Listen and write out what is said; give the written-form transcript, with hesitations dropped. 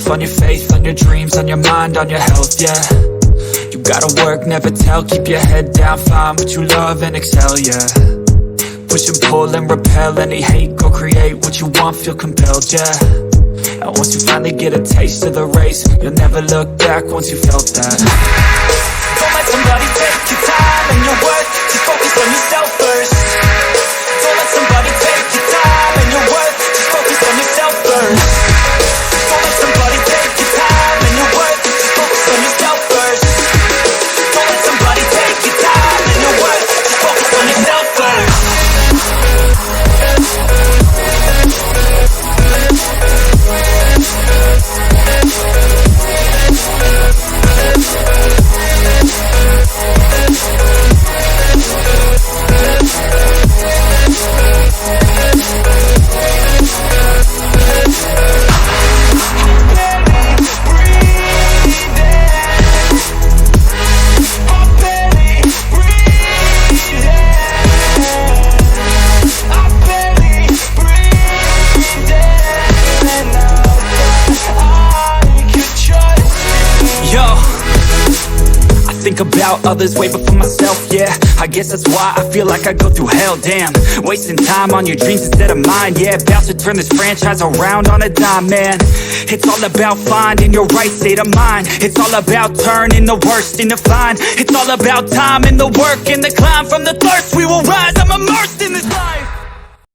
on your faith, on your dreams, on your mind, on your health, yeah. You gotta work, never tell, keep your head down, find what you love and excel, yeah. Push and pull and repel any hate, go create what you want, feel compelled, yeah. And once you finally get a taste of the race, you'll never look back once you felt that. Don't let somebody take your time and your worth, just focus on yourself first. Don't let somebody take your time and your worth, just focus on yourself first. Don't let somebody take your time and your worth, just focus on yourself first. Don't let somebody take your time and your worth, just focus on yourself first. Think about others way before myself, yeah. I guess that's why I feel like I go through hell, damn. Wasting time on your dreams instead of mine, yeah. About to turn this franchise around on a dime, man. It's all about finding your right state of mind. It's all about turning the worst into fine. It's all about time and the work and the climb. From the thirst we will rise, I'm immersed in this life.